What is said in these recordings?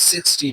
60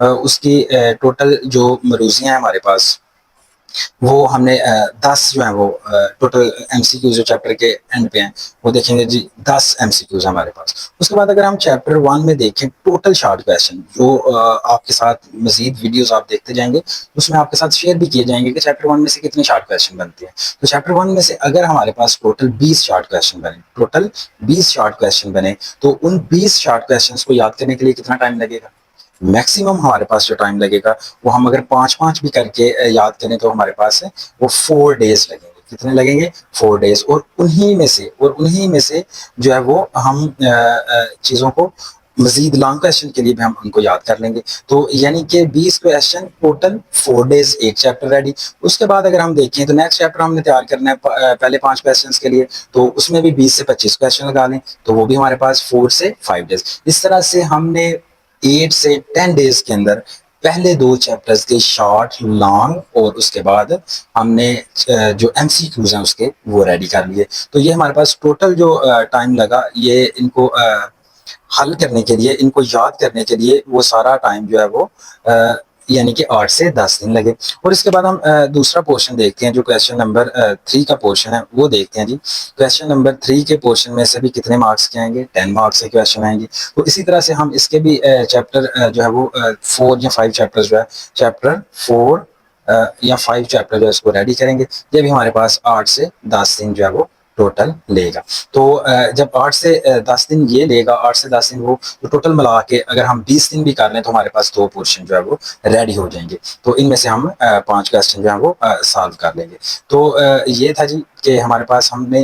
اس کی ٹوٹل جو مروزیاں ہیں ہمارے پاس وہ ہم نے 10 جو ہیں وہ ٹوٹل ایم سی کیوز جو چیپٹر کے اینڈ پہ ہیں وہ دیکھیں گے جی 10 ایم سی کیوز ہمارے پاس. اس کے بعد اگر ہم چیپٹر 1 میں دیکھیں ٹوٹل شارٹ کویشچن جو آپ کے ساتھ مزید ویڈیوز آپ دیکھتے جائیں گے اس میں آپ کے ساتھ شیئر بھی کیے جائیں گے کہ چیپٹر 1 میں سے کتنے شارٹ کویشچن بنتے ہیں. تو چیپٹر 1 میں سے اگر ہمارے پاس ٹوٹل 20 شارٹ کویشچن بنے ٹوٹل 20 شارٹ کویشچن بنے تو ان 20 شارٹ کویشچنس کو یاد کرنے کے لیے کتنا ٹائم لگے گا؟ میکسیمم ہمارے پاس جو ٹائم لگے گا وہ ہم اگر 5 بھی کر کے یاد کریں تو ہمارے پاس وہ 4 days لگیں گے. کتنے لگیں گے؟ 4 days. اور انہی میں سے جو ہے وہ ہم چیزوں کو مزید لانگ کویشچن کے لیے بھی ہم ان کو یاد کر لیں گے. تو یعنی کہ 20 کویشچن ٹوٹل 4 days ایک چیپٹر ریڈی. اس کے بعد اگر ہم دیکھیں تو نیکسٹ چیپٹر ہم نے تیار کرنا ہے پہلے 5 کویشچنس کے لیے تو اس میں بھی 20 سے 25 کویشچن لگا لیں تو وہ بھی ہمارے پاس 4 سے 5 days. اس طرح سے ہم نے 8 سے 10 days کے اندر پہلے 2 چیپٹرز کے شارٹ لانگ اور اس کے بعد ہم نے جو ایم سی کیوز ہیں اس کے وہ ریڈی کر لیے. تو یہ ہمارے پاس ٹوٹل جو ٹائم لگا یہ ان کو حل کرنے کے لیے ان کو یاد کرنے کے لیے وہ سارا ٹائم جو ہے وہ یعنی کہ 8 سے 10 دن لگے. اور اس کے بعد ہم دوسرا پورشن دیکھتے ہیں جو کویشچن نمبر 3 کا پورشن ہے وہ دیکھتے ہیں جی. کویشچن نمبر 3 کے پورشن میں سے بھی کتنے مارکس کے آئیں گے؟ 10 مارکس کے کویشچن آئیں گے. تو اسی طرح سے ہم اس کے بھی چیپٹر جو ہے وہ 4 یا 5 چیپٹر جو ہے چیپٹر 4 یا 5 چیپٹر جو ہے اس کو ریڈی کریں گے. یہ بھی ہمارے پاس 8 سے 10 دن جو ہے وہ ٹوٹل لے گا. تو جب 8 سے 10 دن یہ لے گا 8 سے 10 دن وہ ٹوٹل ملا کے اگر ہم 20 دن بھی کر لیں تو ہمارے پاس 2 پورشن جو ہے وہ ریڈی ہو جائیں گے. تو ان میں سے ہم 5 کویشچن جو ہے وہ سالو کر لیں گے. تو یہ تھا جی کہ ہمارے پاس ہم نے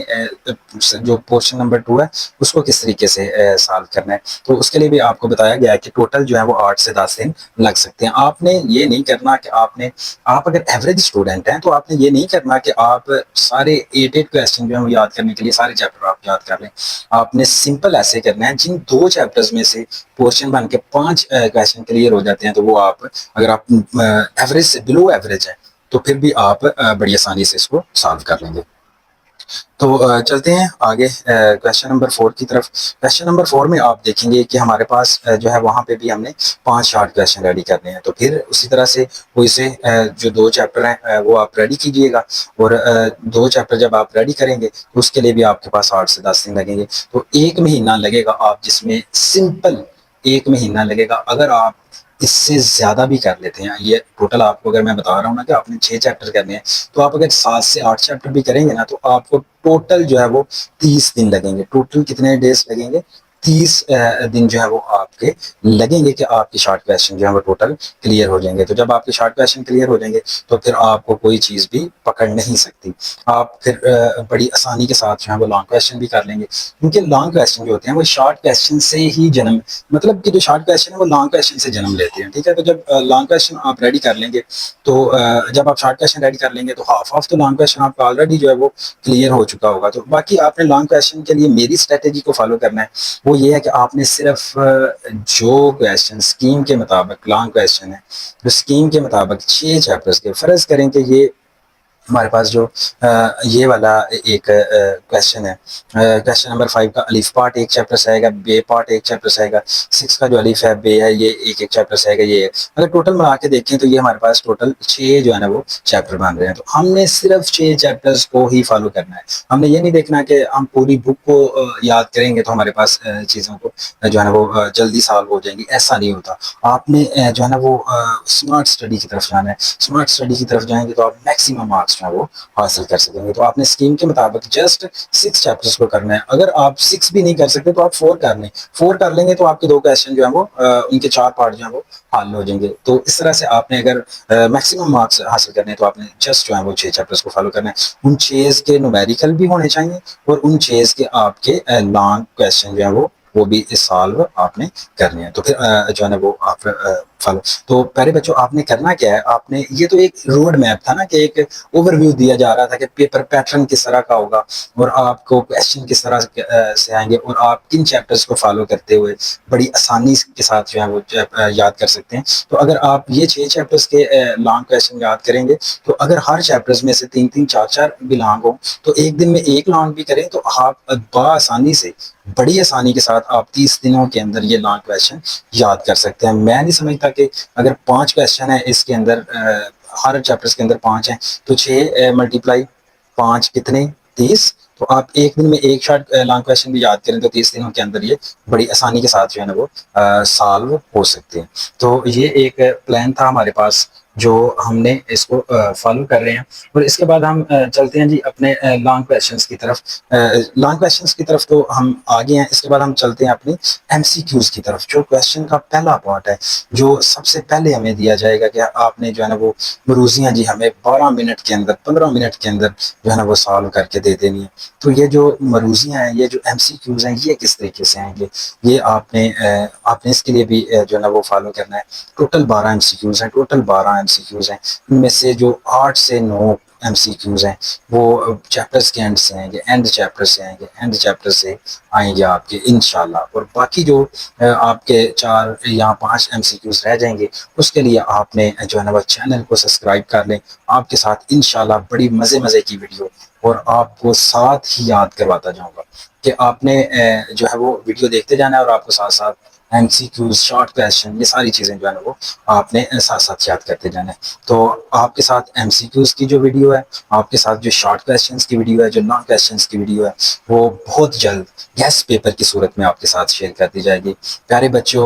جو پورشن نمبر 2 ہے اس کو کس طریقے سے سالو کرنا ہے. تو اس کے لیے بھی آپ کو بتایا گیا ہے کہ ٹوٹل جو ہے وہ 8 سے 10 دن لگ سکتے ہیں. آپ نے یہ نہیں کرنا کہ آپ اگر ایوریج اسٹوڈنٹ ہیں تو آپ نے یہ نہیں کرنا کہ آپ سارے 8 کویشچن جو ہیں وہ یاد کرنے کے لیے سارے چیپٹر آپ یاد کر لیں. آپ نے سمپل ایسے کرنا ہے جن 2 چیپٹرز میں سے پورشن بن کے 5 کویشچن کلیئر ہو جاتے ہیں تو وہ آپ اگر آپ ایوریج سے بلو ایوریج ہیں تو پھر بھی آپ بڑی آسانی سے اس کو سالو کر لیں گے. تو چلتے ہیں آگے کویشچن نمبر 4 کی طرف. کویشچن نمبر 4 میں آپ دیکھیں گے کہ ہمارے پاس جو ہے وہاں پہ بھی ہم نے 5 شارٹ کویشچن ریڈی کرنے ہیں. تو پھر اسی طرح سے وہ اسے جو 2 چیپٹر ہیں وہ آپ ریڈی کیجئے گا اور 2 چیپٹر جب آپ ریڈی کریں گے تو اس کے لیے بھی آپ کے پاس 8 سے 10 دن لگیں گے. تو 1 مہینہ لگے گا آپ جس میں سمپل 1 مہینہ لگے گا. اگر آپ اس سے زیادہ بھی کر لیتے ہیں یہ ٹوٹل آپ کو اگر میں بتا رہا ہوں نا کہ آپ نے 6 چیپٹر کرنے ہیں تو آپ اگر 7 سے 8 چیپٹر بھی کریں گے نا تو آپ کو ٹوٹل جو ہے وہ 30 دن لگیں گے. ٹوٹل کتنے ڈیز لگیں گے؟ 30 دن جو ہے وہ آپ کے لگیں گے کہ آپ کی شارٹ کویشچن جو ہے وہ ٹوٹل کلیئر ہو جائیں گے. تو جب آپ کے شارٹ کویشچن کلیئر ہو جائیں گے تو پھر آپ کو کوئی چیز بھی پکڑ نہیں سکتی. آپ پھر بڑی آسانی کے ساتھ جو ہے وہ لانگ کویشچن بھی کر لیں گے. کیونکہ لانگ کویشچن جو ہوتے ہیں وہ شارٹ کویشچن سے ہی جنم مطلب کہ جو شارٹ کویشچن ہے وہ لانگ کویشچن سے جنم لیتے ہیں. ٹھیک ہے. تو جب لانگ کویشچن آپ ریڈی کر لیں گے تو جب آپ شارٹ کویشچن ریڈی کر لیں گے تو ہاف تو لانگ کویشچن آپ کا آلریڈی جو ہے وہ کلیئر ہو چکا ہوگا. تو باقی آپ نے لانگ کویشچن کے لیے میری اسٹریٹجی کو فالو کرنا ہے. وہ یہ ہے کہ آپ نے صرف جو کویشچن اسکیم کے مطابق لانگ کویشچن ہے جو اسکیم کے مطابق 6 چیپٹرز کے فرض کریں کہ یہ ہمارے پاس جو یہ والا ایک کویشچن ہے کویشچن نمبر 5 کا الف پارٹ ایک چیپٹر سے آئے گا بے پارٹ ایک چیپٹر سے آئے گا 6 کا جو الف ہے بے ہے یہ ایک چیپٹر سے آئے گا. یہ اگر ٹوٹل ملا کے دیکھیں تو یہ ہمارے پاس ٹوٹل 6 جو ہے نا وہ چیپٹر بن رہے ہیں. تو ہم نے صرف 6 چیپٹرز کو ہی فالو کرنا ہے. ہم نے یہ نہیں دیکھنا کہ ہم پوری بک کو یاد کریں گے تو ہمارے پاس چیزوں کو جو ہے نا وہ جلدی سالو ہو جائیں گی. ایسا نہیں ہوتا. آپ نے جو ہے نا وہ اسمارٹ اسٹڈی کی طرف جانا ہے. اسمارٹ اسٹڈی کی طرف جائیں گے تو آپ میکسیمم مارکس جو ہے وہ حاصل کر سکیں گے. تو آپ نے اسکیم کے مطابق جسٹ 6 چیپٹرز کو کرنا ہے. اگر آپ 6 بھی نہیں کر سکتے تو آپ 4 کر لیں. 4 کر لیں گے تو آپ کے 2 کویشچن جو ہیں وہ ان کے 4 پارٹ جو ہیں وہ حل ہو جائیں گے. تو اس طرح سے آپ نے اگر میکسیمم مارکس حاصل کرنے ہیں تو آپ نے جسٹ جو ہے وہ 6 چیپٹرز کو فالو کرنا ہے. ان 6 کے نومیریکل بھی ہونے چاہیے اور ان 6 کے آپ کے لانگ کویشچن جو ہیں وہ بھی سالو آپ نے کرنے ہیں. تو پھر جو ہے نا وہ آپ فالو. تو پہلے بچوں آپ نے کرنا کیا ہے آپ نے یہ تو ایک روڈ میپ تھا نا کہ ایک اوور ویو دیا جا رہا تھا کہ پیپر پیٹرن کس طرح کا ہوگا اور آپ کو کویشچن کس طرح سے آئیں گے اور آپ کن چیپٹرز کو فالو کرتے ہوئے بڑی آسانی کے ساتھ جو ہے وہ یاد کر سکتے ہیں. تو اگر آپ یہ 6 چیپٹرز کے لانگ کویشچن یاد کریں گے تو اگر ہر چیپٹرز میں سے 3 4 بھی لانگ ہوں تو ایک دن میں ایک لانگ بھی کریں تو آپ بآسانی سے بڑی آسانی کے ساتھ بعد آپ 30 دنوں کے اندر یہ لانگ کویشچن یاد کر سکتے ہیں۔ میں نہیں سمجھتا کہ اگر 5 کویشچن ہیں اس کے اندر، ہر چیپٹرز کے اندر 5 ہیں، تو 6 ملٹیپلائی 5 کتنے 30، تو آپ ایک دن میں ایک شارٹ لانگ کویشچن بھی یاد کریں تو 30 دنوں کے اندر یہ بڑی آسانی کے ساتھ جو ہے نا وہ سالو ہو سکتے ہیں۔ تو یہ ایک پلان تھا ہمارے پاس جو ہم نے اس کو فالو کر رہے ہیں، اور اس کے بعد ہم چلتے ہیں جی اپنے لانگ کویشچنس کی طرف۔ لانگ کویشچنس کی طرف تو ہم آگے ہیں، اس کے بعد ہم چلتے ہیں اپنی ایم سی کیوز کی طرف، جو کویشچن کا پہلا پارٹ ہے، جو سب سے پہلے ہمیں دیا جائے گا کہ آپ نے جو ہے نا وہ مروزیاں جی ہمیں 12 منٹ کے اندر 15 منٹ کے اندر جو ہے نا وہ سالو کر کے دے دینی ہے۔ تو یہ جو مروزیاں ہیں، یہ جو ایم سی کیوز ہیں، یہ کس طریقے سے آئیں گے، یہ آپ نے اس کے لیے بھی جو ہے نا وہ فالو کرنا ہے۔ ٹوٹل 12 ایم سی کیوز ہیں، ٹوٹل 12 ایم سی کیوز ہیں، ان میں سے جو 8 سے 9 ایم سی کیوز ہیں وہ چیپٹرز کے اینڈ سے آئیں گے، اینڈ چیپٹر سے آئیں گے، اینڈ چیپٹر سے آئیں گے آپ کے انشاءاللہ، اور باقی جو آپ کے 4 یا 5 ایم سی کیوز رہ جائیں گے، اس کے لیے آپ نے جو ہے نا وہ چینل کو سبسکرائب کر لیں۔ آپ کے ساتھ انشاءاللہ بڑی مزے کی ویڈیو اور آپ کو ساتھ ہی یاد کرواتا جاؤں گا کہ آپ نے جو ہے وہ ویڈیو دیکھتے جانا ہے، اور آپ کو ساتھ ساتھ M C Qs, short question, یہ ساری چیزیں جو ہے نا وہ آپ نے ساتھ ساتھ یاد کرتے جانا ہے۔ تو آپ کے ساتھ ایم سی کیوز کی جو ویڈیو ہے، آپ کے ساتھ جو شارٹ کویشچنس کی ویڈیو ہے، جو لانگ کویشچنس کی ویڈیو ہے، وہ بہت جلد گیسٹ پیپر کی صورت میں آپ کے ساتھ شیئر کر دی جائے گی۔ پیارے بچوں،